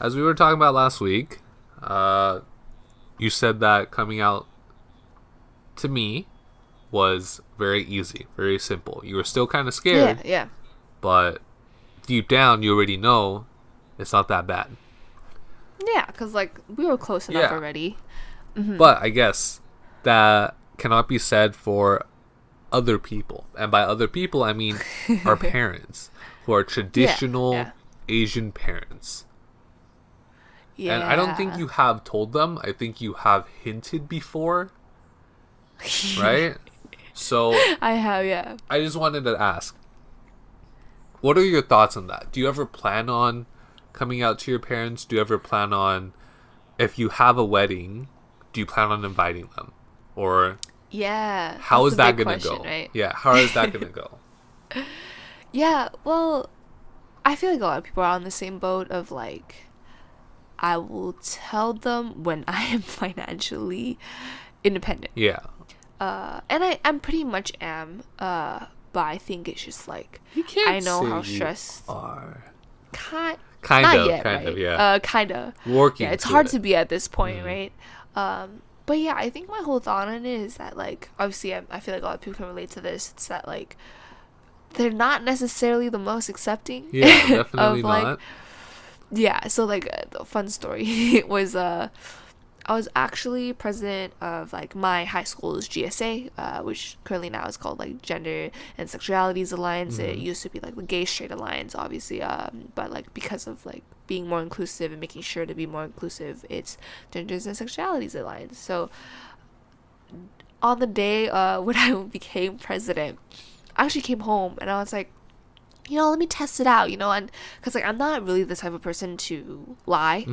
as we were talking about last week, you said that coming out to me was very easy, very simple. You were still kind of scared, Yeah. but deep down, you already know it's not that bad. Yeah, because, like, we were close enough already. Mm-hmm. But I guess that cannot be said for other people. And by other people, I mean our parents, who are traditional Asian parents. Yeah. And I don't think you have told them. I think you have hinted before. Right? So I have, yeah. I just wanted to ask, what are your thoughts on that? Do you ever plan on coming out to your parents? Do you ever plan on, if you have a wedding, do you plan on inviting them? Or how is that going to go? Right? Yeah, how is that going to go? Yeah, well, I feel like a lot of people are on the same boat of, like, I will tell them when I am financially independent. Yeah. And I'm pretty much am, but I think it's just like, You can't I know say how you stressed. are. Kind Kind of, right? yeah. Kind of. Working. Yeah, it's to hard it. to be at this point, right? But yeah, I think my whole thought on it is that, like, obviously, I feel like a lot of people can relate to this. It's that, like, they're not necessarily the most accepting. Yeah, definitely of, like, not. yeah, so, like, the fun story was I was actually president of, like, my high school's GSA, which currently now is called, like, Gender and Sexualities Alliance. It used to be, like, the Gay Straight Alliance, obviously, but, like, because of, like, being more inclusive and making sure to be more inclusive, it's Genders and Sexualities Alliance. So on the day when I became president, I actually came home and I was like, let me test it out, and because, like, I'm not really the type of person to lie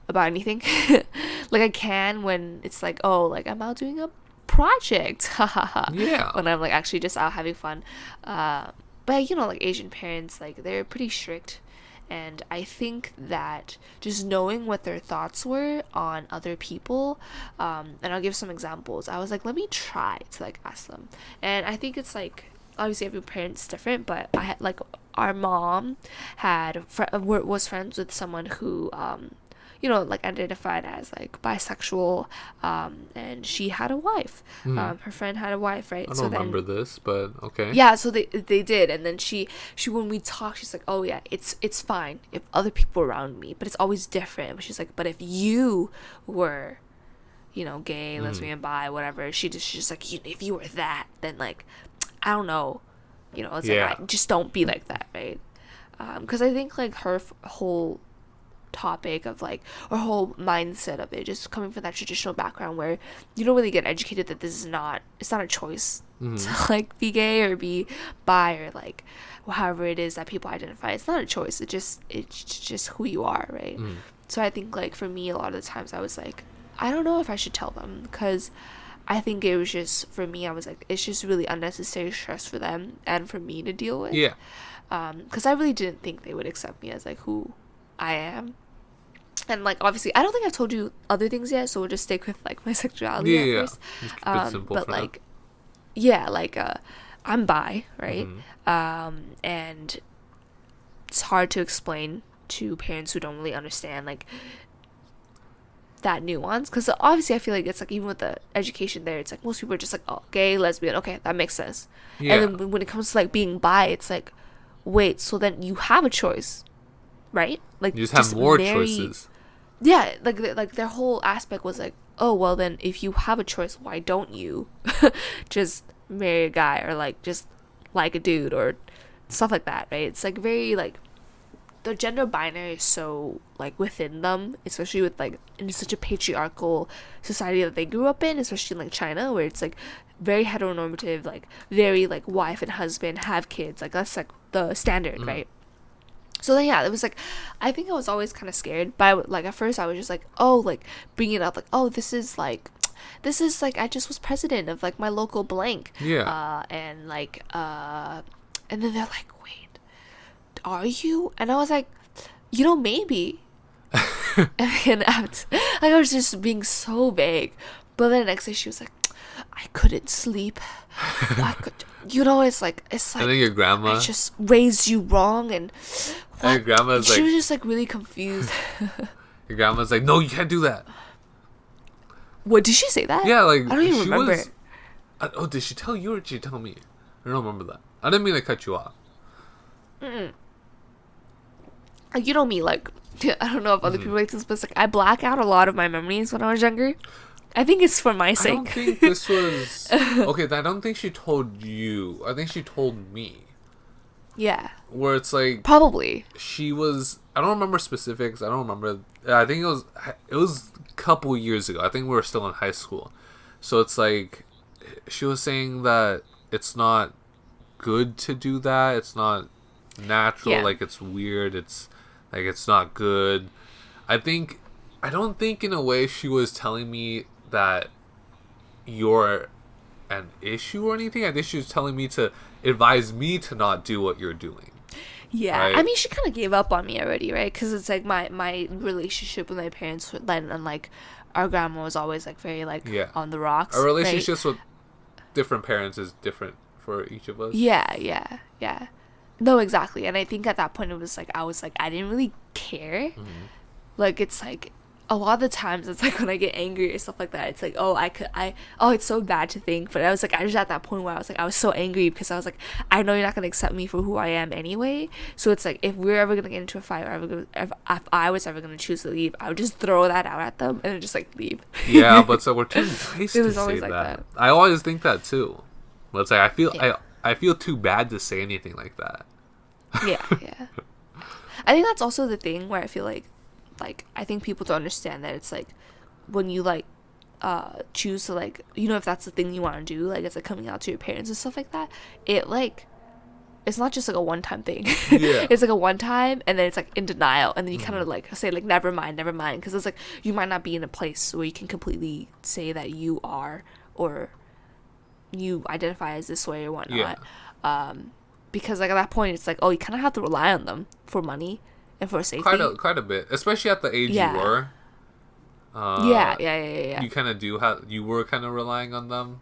about anything. Like, I can when it's like, oh, like, I'm out doing a project, Yeah. when I'm, like, actually just out having fun. But like, Asian parents, like, they're pretty strict, and I think that just knowing what their thoughts were on other people, and I'll give some examples. I was like, let me try to, like, ask them. And I think it's like, obviously every parent's different, but I had, like, our mom was friends with someone who like, identified as, like, bisexual, and she had a wife. Her friend had a wife, right? I don't remember this, but okay. Yeah, so they did, and then she when we talk, she's like, oh yeah, it's fine if other people around me, but it's always different. She's like, but if you were, gay, lesbian, bi, whatever, she's just like, if you were that, then, like, I don't know, it's like, I just don't be like that, right? Because I think, like, her whole topic of, like, or whole mindset of it just coming from that traditional background where you don't really get educated that it's not a choice to, like, be gay or be bi or, like, however it is that people identify. It's not a choice. It's just who you are, right? So I think, like, for me, a lot of the times I was like, I don't know if I should tell them, because I think it was just, for me, I was like, it's just really unnecessary stress for them and for me to deal with. Yeah. Because I really didn't think they would accept me as, like, who I am. And, like, obviously, I don't think I've told you other things yet, so we'll just stick with, like, my sexuality at first. Just keep it simple but, for like, now. yeah, like, I'm bi, right? And it's hard to explain to parents who don't really understand, like, that nuance, because obviously I feel like it's like, even with the education there, it's like most people are just like, oh, gay, lesbian, okay, that makes sense. And then when it comes to, like, being bi, it's like, wait, so then you have a choice, right? Like, You just have more choices. Yeah, like their whole aspect was like, oh, well, then if you have a choice, why don't you just marry a guy, or, like, just like a dude, or stuff like that, right? It's like very, like, the gender binary is so, like, within them, especially with, like, in such a patriarchal society that they grew up in, especially in, like, China, where it's, like, very heteronormative, like, very, like, wife and husband have kids, like, that's, like, the standard, right? So then, yeah, it was like, I think I was always kind of scared, but like, at first I was just like, oh, like, bringing it up, like, oh, this is like, I just was president of, like, my local blank. And, like, and then they're like, wait, are you? And I was like, maybe. And I was just being so vague. But then the next day she was like, I couldn't sleep. I could, it's like And then your grandma. I just raised you wrong, and And your grandma's she like, was just like really confused. your grandma's like, no, you can't do that. What did she say that? Yeah, like I don't even she remember. was. Oh, did she tell you or did she tell me? I don't remember that. I didn't mean to cut you off. Like, you know me, like I don't know if other people like this, but it's like I black out a lot of my memories when I was younger. I think it's for my I sake. don't think this was okay. I don't think she told you. I think she told me. Yeah, Where it's like probably. she was. I don't remember specifics. I don't remember. I think it was. It was a couple years ago. I think we were still in high school. So it's like she was saying that it's not good to do that. It's not natural. Yeah. Like it's weird. It's like it's not good. I don't think in a way she was telling me that you're an issue or anything. I think she was telling me to advise me to not do what you're doing. Yeah, Right. I mean, she kind of gave up on me already, right? Because it's like my relationship with my parents, and like our grandma was always like very like Yeah. on the rocks. Our right? relationships with different parents is different for each of us. Yeah. No, exactly. And I think at that point it was like I didn't really care. Mm-hmm. Like it's like a lot of the times it's like when I get angry or stuff like that, it's like it's so bad to think, but I was at that point where I was so angry because I was like, I know you're not gonna accept me for who I am anyway. So it's like if we're ever gonna get into a fight, or if I was ever gonna choose to leave, I would just throw that out at them and then just like leave. Yeah, but so we're too nice It to was say always that. like that. I always think that too. Let's say Yeah. I feel too bad to say anything like that. Yeah. I think that's also the thing where I feel like I think people don't understand that it's like when you like choose to like, if that's the thing you want to do, like it's like coming out to your parents and stuff like that, it like it's not just like a one-time thing. Yeah. It's like a one-time and then it's like in denial, and then you kind of like say like never mind, because it's like you might not be in a place where you can completely say that you are or you identify as this way or whatnot. Because like at that point it's like, oh, you kind of have to rely on them for money and for safety. Quite a bit, especially at the age Yeah. you were. Yeah. You kind of you were kind of relying on them.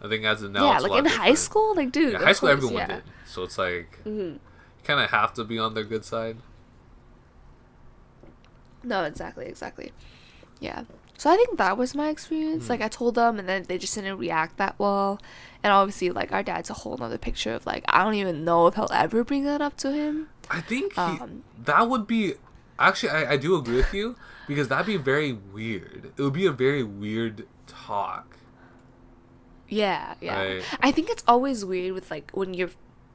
I think as of now, Yeah, it's a like lot in high different. school, like dude. Yeah, of high school, course, everyone yeah. did. So it's like you kind of have to be on their good side. No, exactly. Yeah. So I think that was my experience. Like I told them, and then they just didn't react that well. And obviously, like our dad's a whole nother picture of like I don't even know if he'll ever bring that up to him. I think that would be actually. I do agree with you because that'd be very weird. It would be a very weird talk. Yeah. Right. I think it's always weird with like when your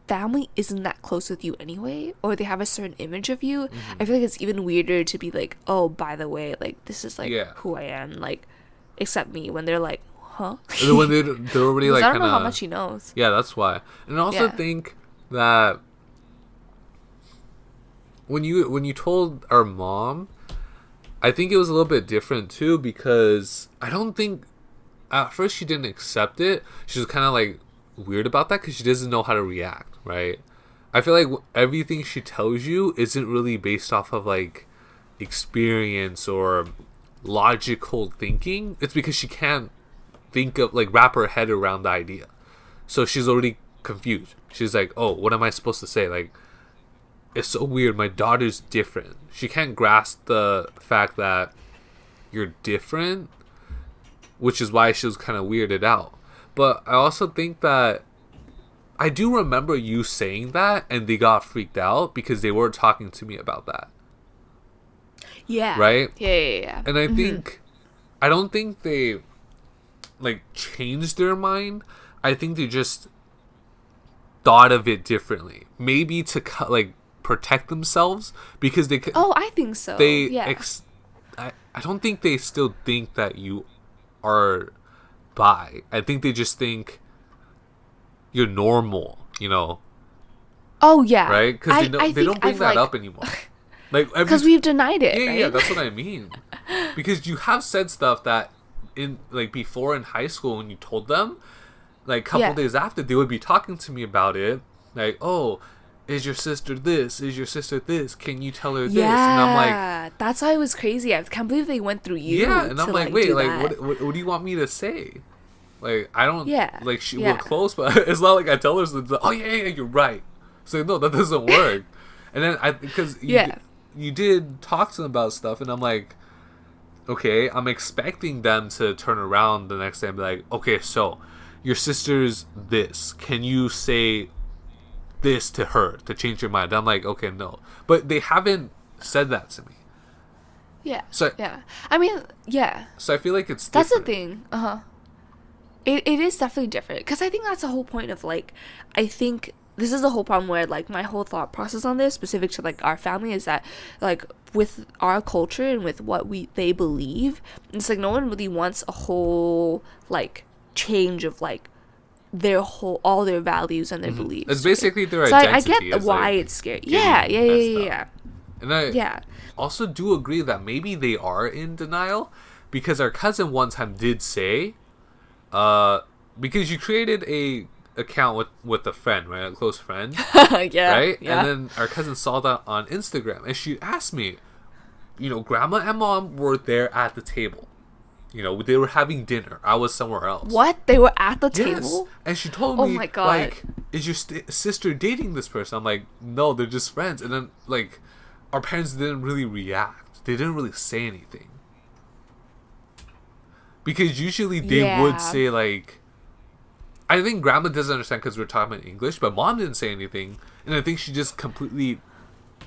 family isn't that close with you anyway, or they have a certain image of you. I feel like it's even weirder to be like, oh, by the way, like this is like who I am, like accept me, when they're like, huh? When they're already like I don't kind know how of. much he knows. Yeah, that's why. And I also Yeah. think that when you told our mom, I think it was a little bit different too, because I don't think at first she didn't accept it. She was kind of like weird about that because she doesn't know how to react, right? I feel like everything she tells you isn't really based off of like experience or logical thinking. It's because she can't think of like wrap her head around the idea. So she's already confused. She's like, oh, what am I supposed to say? Like, it's so weird. My daughter's different. She can't grasp the fact that you're different, which is why she was kind of weirded out. But I also think that I do remember you saying that and they got freaked out because they were talking to me about that. Yeah. Right? Yeah. And I think, I don't think they like changed their mind. I think they just thought of it differently. Maybe to like protect themselves because they could. Oh, I think so. They yeah. I don't think they still think that you are bi. I think they just think you're normal, Oh yeah. right? Because they think don't bring I've, that like, up anymore. Like because we've denied it. yeah, right? yeah, that's what I mean. Because you have said stuff that in like before in high school when you told them, like a couple days after they would be talking to me about it, like, oh, is your sister this? Is your sister this? Can you tell her this? And I'm like, that's why it was crazy. I can't believe they went through you. yeah, and I'm to, like, wait, do like that. what do you want me to say? Like, I don't, Yeah, like, we're yeah. close, but it's not like I tell her, so, oh, yeah, you're right. So, no, that doesn't work. And then because Yeah. you did talk to them about stuff, and I'm like, okay, I'm expecting them to turn around the next day and be like, okay, so your sister's this. Can you say this to her to change your mind? I'm like, okay, no. But they haven't said that to me. Yeah. So Yeah. I mean, yeah. So I feel like it's That's different. the thing. It is definitely different because I think that's the whole point of like, I think this is the whole problem where like my whole thought process on this specific to like our family is that like with our culture and with what they believe, it's like no one really wants a whole like change of like their whole all their values and their beliefs. It's basically their so identity. I get is, why like, it's scary. getting Yeah, yeah, messed yeah, up. yeah, And I yeah. also do agree that maybe they are in denial because our cousin one time did say, because you created a account with a friend, right, a close friend, Yeah, right? yeah. And then our cousin saw that on Instagram, and she asked me, grandma and mom were there at the table. They were having dinner. I was somewhere else. What? They were at the Yes. table? And she told Oh me, my God. like, is your sister dating this person? I'm like, no, they're just friends. And then, like, our parents didn't really react. They didn't really say anything. Because usually they Yeah. would say, like, I think grandma doesn't understand because we're talking in English, but mom didn't say anything. And I think she just completely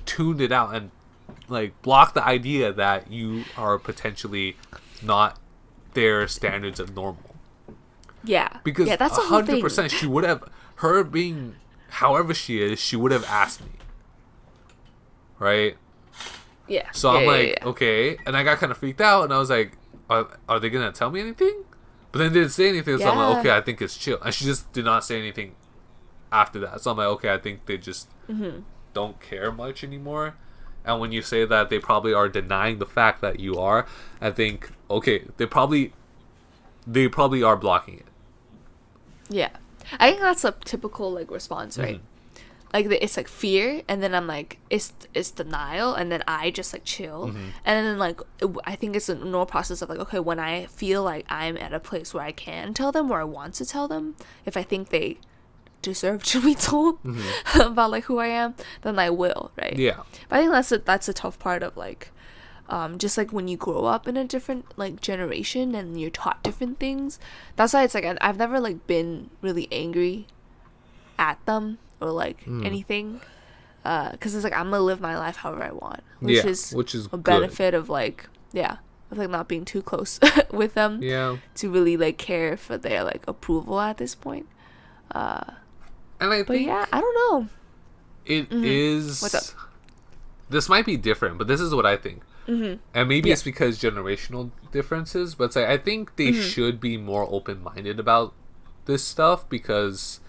tuned it out and, like, blocked the idea that you are potentially not their standards of normal. Yeah. Because yeah, that's the whole thing. 100% she would have, her being however she is, she would have asked me. Right? Yeah. So yeah, I'm yeah, like, yeah. okay. And I got kind of freaked out and I was like, are they going to tell me anything? But then they didn't say anything. So I'm like, Yeah. okay, I think it's chill. And she just did not say anything after that. So I'm like, okay, I think they just don't care much anymore. And when you say that they probably are denying the fact that you are, I think, okay, they probably are blocking it. Yeah. I think that's a typical like response, right? Like it's like fear, and then I'm like it's denial, and then I just like chill, and then like I think it's a normal process of like, okay, when I feel like I'm at a place where I can tell them or I want to tell them, if I think they deserve to be told about like who I am, then I will, right? Yeah. But I think that's a tough part of like just like when you grow up in a different like generation and you're taught different things. That's why it's like I've never like been really angry at them or like anything, because it's like I'm gonna live my life however I want, which is a a benefit of like of like not being too close with them Yeah. to really like care for their like approval at this point. And I But think yeah, I don't know. it is. What's up? This might be different, but this is what I think. And maybe Yeah. it's because generational differences, but it's like, I think they should be more open-minded about this stuff because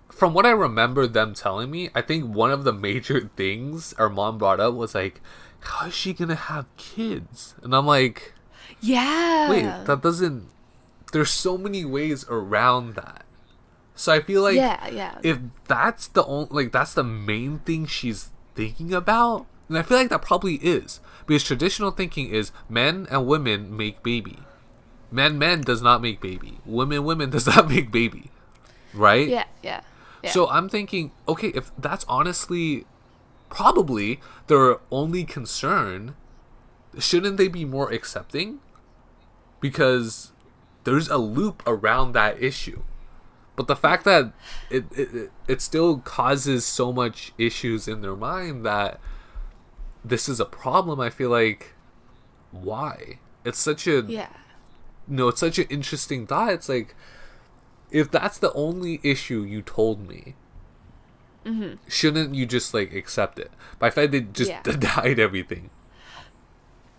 from what I remember them telling me, I think one of the major things our mom brought up was like, how is she gonna have kids? And I'm like, Yeah. wait, that doesn't, there's so many ways around that. So I feel like yeah. if that's the only, like, that's the main thing she's thinking about, and I feel like that probably is, because traditional thinking is men and women make baby, men does not make baby, women does not make baby, right? Yeah. So I'm thinking, okay, if that's honestly probably their only concern, shouldn't they be more accepting? Because there's a loop around that issue. But the fact that it still causes so much issues in their mind that this is a problem, I feel like, why? It's such a it's such an interesting thought. It's like, if that's the only issue you told me, shouldn't you just like accept it? But I find they just denied everything.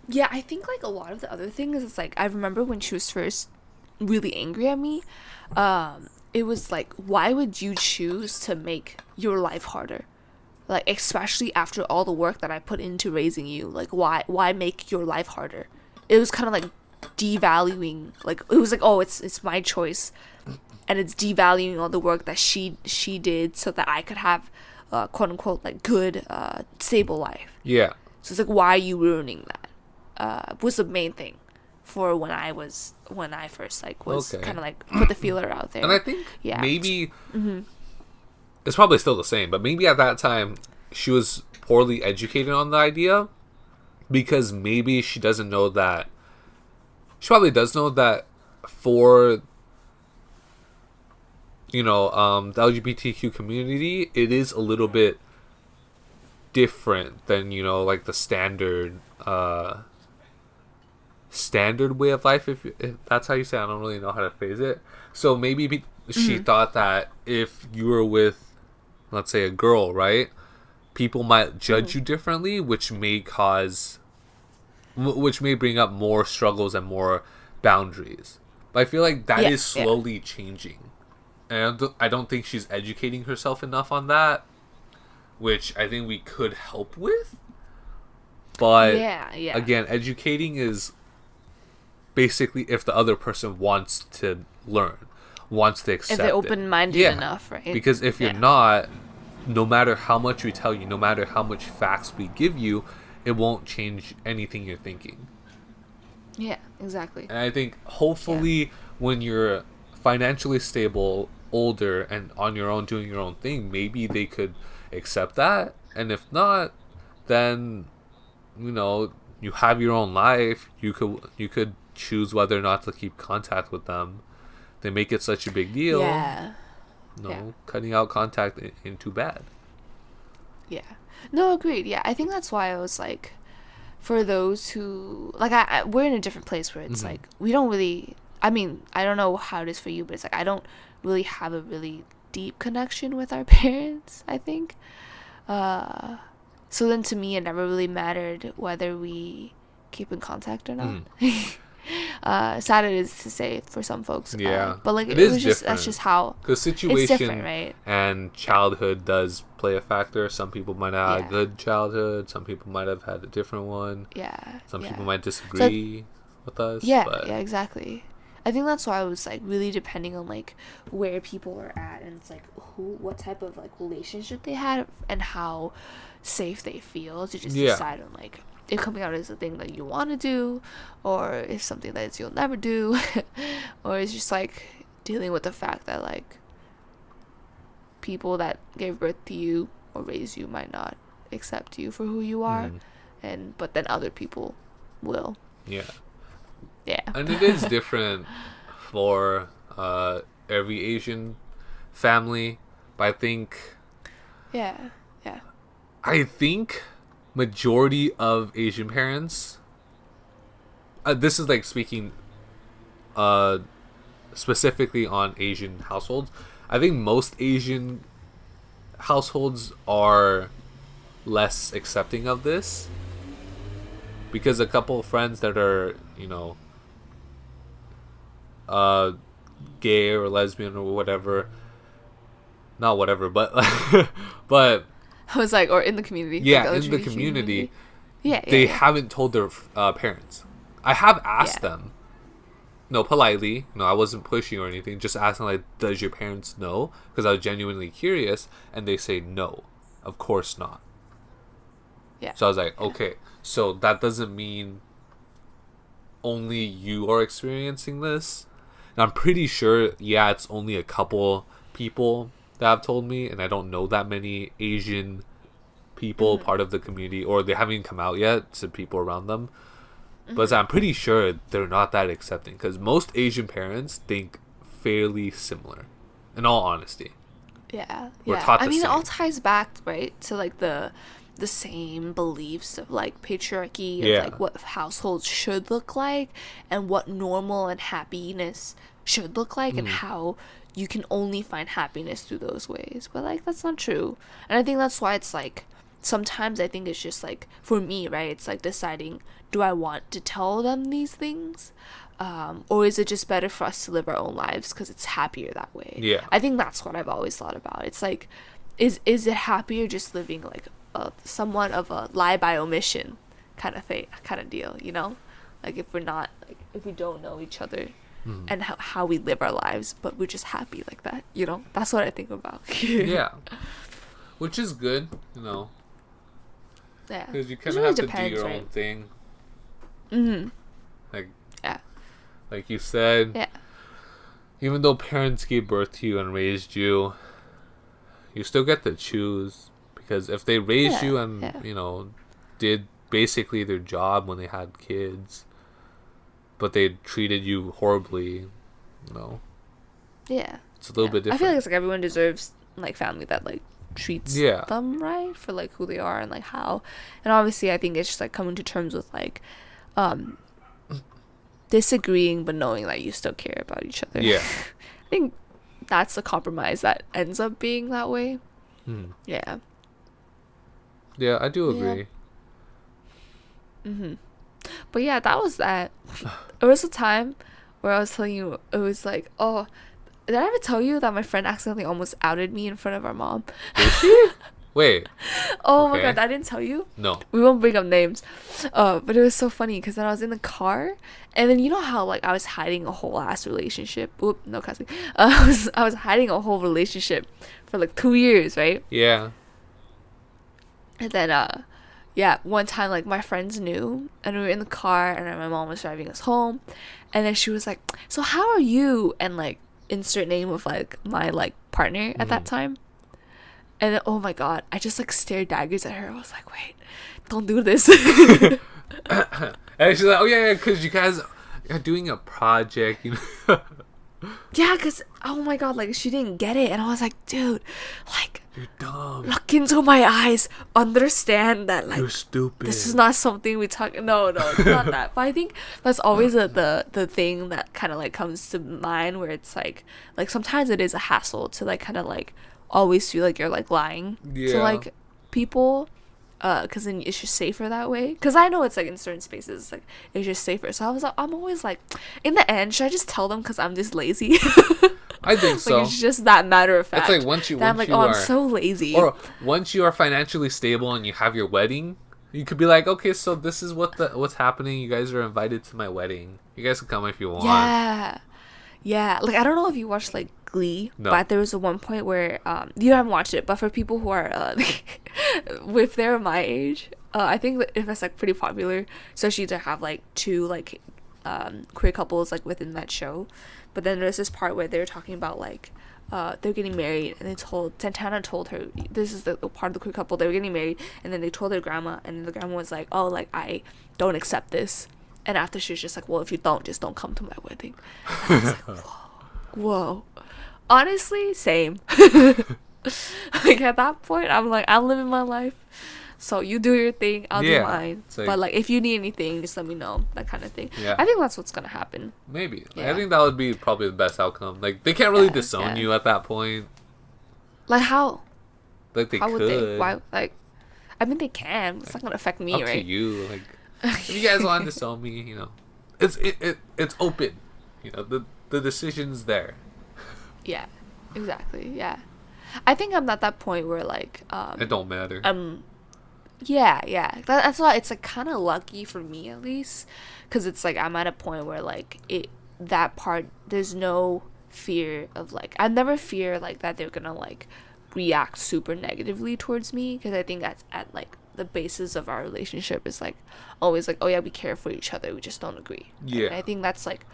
Yeah, I think like a lot of the other things is like I remember when she was first really angry at me, it was like, why would you choose to make your life harder? Like, especially after all the work that I put into raising you, like why make your life harder? It was kind of like devaluing, like it was like, oh, it's my choice, and it's devaluing all the work that she did so that I could have quote unquote like good stable life. Yeah. So it's like, why are you ruining that? Was the main thing. for when I first like was Okay. kind of like put the feeler out there. And I think Yeah. maybe it's probably still the same, but maybe at that time she was poorly educated on the idea because maybe she doesn't know that. She probably does know that for the LGBTQ community, it is a little bit different than like the standard way of life, if that's how you say it. I don't really know how to phrase it. So maybe she thought that if you were with, let's say, a girl, right, people might judge you differently, which may bring up more struggles and more boundaries. But I feel like that is slowly changing, and I don't think she's educating herself enough on that, which I think we could help with. But again, educating is basically if the other person wants to learn, wants to accept if they're open-minded enough, right? Because if you're not, no matter how much we tell you, no matter how much facts we give you, it won't change anything you're thinking. Yeah, exactly. And I think hopefully when you're financially stable, older, and on your own doing your own thing, maybe they could accept that. And if not, then you have your own life. You could choose whether or not to keep contact with them. They make it such a big deal. Cutting out contact ain't too bad. Yeah. No, agreed. Yeah, I think that's why I was like, for those who like, we're in a different place where it's like we don't really. I mean, I don't know how it is for you, but it's like I don't really have a really deep connection with our parents. I think. So then, to me, it never really mattered whether we keep in contact or not. Sad it is to say for some folks. But like it was just that's just how the situation it's different, right? And childhood does play a factor. Some people might have had a good childhood. Some people might have had a different one. Some people might disagree with us. Yeah, exactly. I think that's why I was like really depending on like where people are at, and it's like what type of like relationship they had and how safe they feel to just decide on like if coming out is a thing that you want to do, or if something that you'll never do, or it's just like dealing with the fact that like people that gave birth to you or raised you might not accept you for who you are, but then other people will. And it is different for every Asian family, but I think majority of Asian parents, this is like speaking specifically on Asian households, I think most Asian households are less accepting of this, because a couple of friends that are gay or lesbian or whatever, not whatever, but but I was like, or in the community. In the community. They haven't told their parents. I have asked them, politely. No, I wasn't pushing or anything. Just asking, like, does your parents know? Because I was genuinely curious. And they say, no, of course not. So I was like, okay. So that doesn't mean only you are experiencing this. And I'm pretty sure, it's only a couple people that have told me, and I don't know that many Asian people part of the community, or they haven't even come out yet to people around them. But I'm pretty sure they're not that accepting, because most Asian parents think fairly similar, in all honesty. We're taught the same. It all ties back, right, to like the same beliefs of like patriarchy, of like what households should look like, and what normal and happiness should look like, and how you can only find happiness through those ways. But like that's not true. And I think that's why it's like sometimes I think it's just like, for me, right, it's like deciding, do I want to tell them these things, or is it just better for us to live our own lives because it's happier that way? I think that's what I've always thought about. It's like, is it happier just living like somewhat of a lie by omission kind of deal, like if we don't know each other and how we live our lives, but we're just happy like that, that's what I think about. Which is good, because you kind of really have to do your own thing. Like Like you said, Yeah. even though parents gave birth to you and raised you, you still get to choose. Because if they raised Yeah, you and, yeah. did basically their job when they had kids, but they treated you horribly, you know, Yeah. it's a little Yeah. bit I different. feel like it's like everyone deserves like family that like treats Yeah. them right for like who they are and like how. And obviously I think it's just like coming to terms with like um disagreeing but knowing that you still care about each other. Yeah. I think that's the compromise that ends up being that way. Hmm. Yeah. Yeah, I do Yeah. agree. But yeah, that was that. There was a time where I was telling you, it was like, oh, did I ever tell you that my friend accidentally almost outed me in front of our mom? Did she? Wait, Oh my Okay. god, I didn't tell you. no. We won't bring up names. But it was so funny because then I was in the car, and then you know how like I was hiding a whole ass relationship. Oop, no cussing. I was hiding a whole relationship for like 2 years, right? Yeah. And then yeah, one time like my friends knew, and we were in the car, and then my mom was driving us home, and then she was like, "So how are you?" And like insert name of like my like partner at that time. And then, oh my god, I just like stared daggers at her. I was like, wait, don't do this. And she's like, oh yeah, because you guys are doing a project, Yeah, because, oh my god, like she didn't get it. And I was like, dude, like, You're dumb. look into my eyes. Understand that, like, You're stupid. this is not something we talk. No, it's not that. But I think that's always the thing that kind of like comes to mind where it's like sometimes it is a hassle to like kind of like always feel like you're like lying to Yeah. like people. Because then it's just safer that way. Because I know it's like in certain spaces, like it's just safer. So I was like, I'm always like, in the end, should I just tell them because I'm just lazy? I think so. Like it's just that matter of fact. It's like once you that I'm like, oh, I'm so lazy. or once you are financially stable and you have your wedding, you could be like, okay, so this is what's happening. You guys are invited to my wedding. You guys can come if you want. Yeah. Like I don't know if you watched like Glee, No. but there was a one point where you haven't watched it, but for people who are if they're my age, I think that if it's like pretty popular, especially to have like two like queer couples like within that show. But then there's this part where they're talking about like they're getting married, and Santana told her this is the part of the queer couple, they were getting married, and then they told their grandma, and then the grandma was like, oh, like I don't accept this. And after she was just like, well, if you don't, just don't come to my wedding. And I was like, whoa. Honestly, same. Like at that point, I'm like, I'm living my life. So you do your thing, I'll Yeah, do mine. it's like- But like if you need anything, just let me know. That kind of thing. Yeah. I think that's what's gonna happen. Maybe. Like, I Yeah. think that would be probably the best outcome. Like they can't really Yeah, disown yeah. you at that point. Like how? Like they How could. would they? Why? Like, I mean, they can. It's not gonna affect me, Up right? to you. Like if you guys want to disown me, it's open. The decision's there. Yeah. Exactly. Yeah. I think I'm at that point where like It don't matter. yeah. That's why it's like kind of lucky for me at least, because it's like I'm at a point where like that part there's no fear of like I never fear like that they're gonna like react super negatively towards me, because I think that's at like the basis of our relationship is like always like, oh yeah, we care for each other, we just don't agree. Yeah. And I think that's like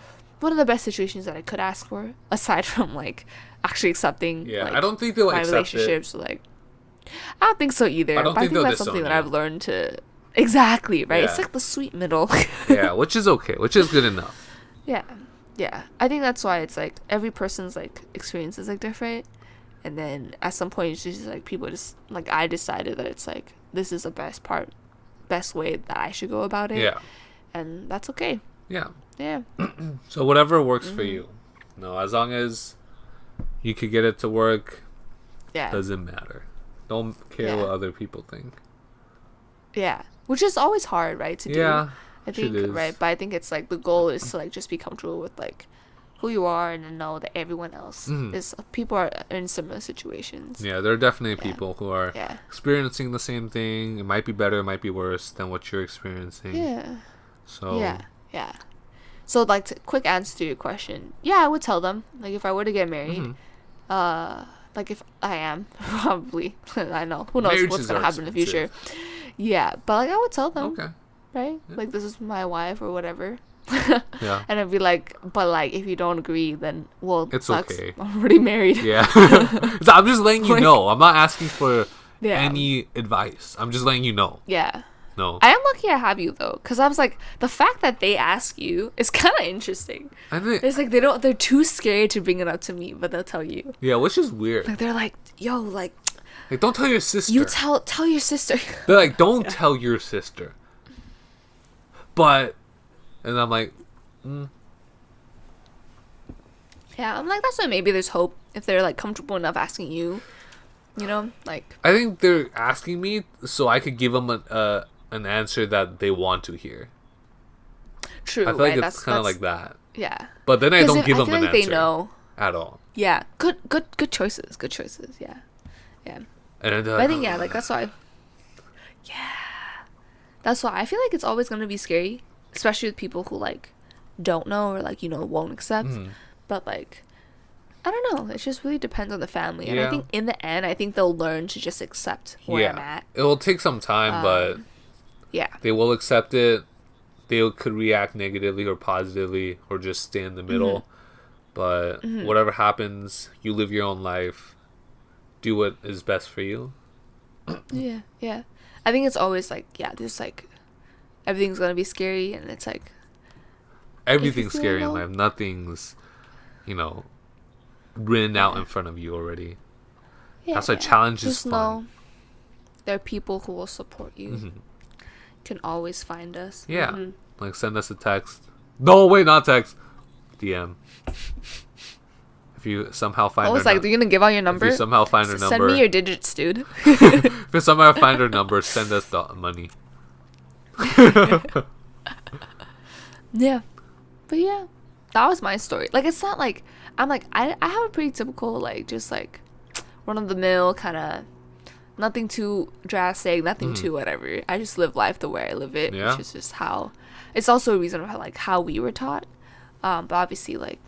one of the best situations that I could ask for, aside from like actually accepting Yeah, like, I don't think they'll my accept it. relationships. Like I don't think so either. I don't but think I they'll think that's disown something that you. I've learned to exactly right. It's Yeah. like the sweet middle. Yeah, which is okay, which is good enough. Yeah. I think that's why it's like every person's like experience is like different, and then at some point it's just like people just like I decided that it's like this is the best way that I should go about it. Yeah. And that's okay. Yeah. Yeah. So whatever works for Mm-hmm. you. No, as long as you could get it to work, Yeah. doesn't matter. Don't care Yeah. what other people think. Yeah. Which is always hard, right? To do. Yeah. I it think is. right, but I think it's like the goal is to like just be comfortable with like who you are, and then know that everyone else Mhm. is people are in similar situations. Yeah, there are definitely Yeah. people who are Yeah. experiencing the same thing. It might be better, it might be worse than what you're experiencing. Yeah. So Yeah. So like quick answer to your question. Yeah, I would tell them like if I were to get married, Mhm. like if I am probably I know who knows Marriages what's gonna are happen in the future. expensive. Yeah, but like I would tell them, Okay. right? Like this is my wife or whatever. Yeah. And I'd be like, but like if you don't agree, then well, It's sucks. okay. I'm already married. Yeah. So I'm just letting you Like- know. I'm not asking for Yeah. any advice. I'm just letting you know. Yeah. No. I am lucky I have you though, because I was like, the fact that they ask you is kind of interesting. I think, It's like they're too scared to bring it up to me, but they'll tell you. yeah, which is weird. Like they're like, yo, like Like, don't tell your sister. you tell your sister. They're like, don't tell your sister. But, and I'm like, Yeah, I'm like, that's why maybe there's hope if they're like comfortable enough asking you. You know, like I think they're asking me so I could give them an answer that they want to hear. true. I feel right? like it's kind of like that. yeah. But then I 'Cause don't give I them feel an like answer they know. at all. Yeah, good choices. Good choices. Yeah, yeah. And then they're But I like, think yeah, like that's why. Yeah, that's why I feel like it's always gonna be scary, especially with people who like don't know or like won't accept. Mhm. But like, I don't know. It just really depends on the family, and I Yeah. think in the end, I think they'll learn to just accept where I'm at. It will take some time, but Yeah, they will accept it. They could react negatively or positively or just stay in the middle. But whatever happens, you live your own life. Do what is best for you. yeah, yeah. I think it's always like there's like everything's gonna be scary, and it's like Everything's feel scary in low- life. Nothing's, written out in front of you already. yeah, That's why challenge is just fun. know there are people who will support you. Mhm. You can always find us. Yeah. Mhm. Like, send us a text. No, wait, not text. DM. If you somehow find I our was like, nu- "Are you gonna give out your if number? you somehow find our Send number, me your digits, dude." if you somehow find our number, send us the money. Yeah, but yeah, that was my story. Like, it's not like I'm like I have a pretty typical like just like run of the mill kind of nothing too drastic, nothing too whatever. I just live life the way I live it, Yeah. which is just how. It's also a reason of how we were taught, but obviously like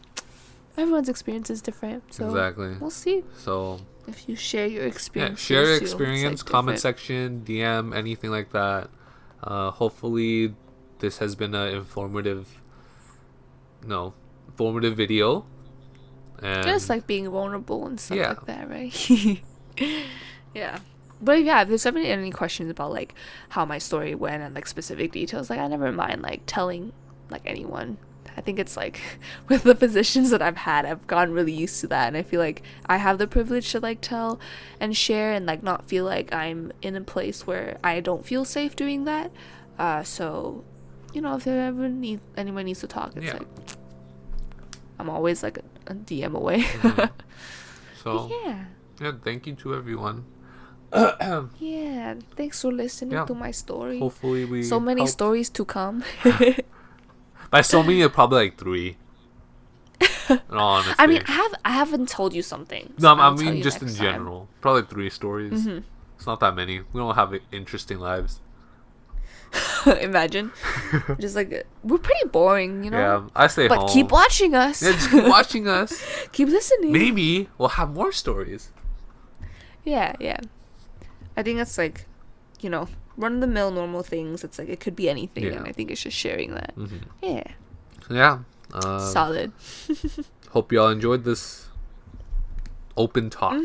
everyone's experience is different. So Exactly. we'll see So, if you share your yeah, experience. share your experience, comment section, DM, anything like that. Hopefully, this has been a informative video. And Just like being vulnerable and stuff Yeah. like that, right? Yeah. But yeah, if there's ever any questions about like how my story went and like specific details, like I never mind like telling like anyone. I think it's like with the positions that I've had, I've gotten really used to that, and I feel like I have the privilege to like tell and share and like not feel like I'm in a place where I don't feel safe doing that. So if there ever anyone needs to talk, it's Yeah. like I'm always like a DM away. So, Yeah. yeah, thank you to everyone. Yeah. Thanks for listening Yeah. to my story. Hopefully, we So many helped. stories to come. By so many, probably like 3. In all honesty. I mean, I haven't told you something. no, so I I'll tell mean you just in next time. general. Probably 3 stories. It's not that many. We don't have interesting lives. Imagine. Just like we're pretty boring, Yeah, I stay But home. keep watching us. Yeah, just keep watching us. Keep listening. Maybe we'll have more stories. Yeah, yeah. I think that's like, run of the mill normal things. It's like it could be anything, Yeah. and I think it's just sharing that. Mhm. Yeah. So yeah. Solid. Hope y'all enjoyed this open talk.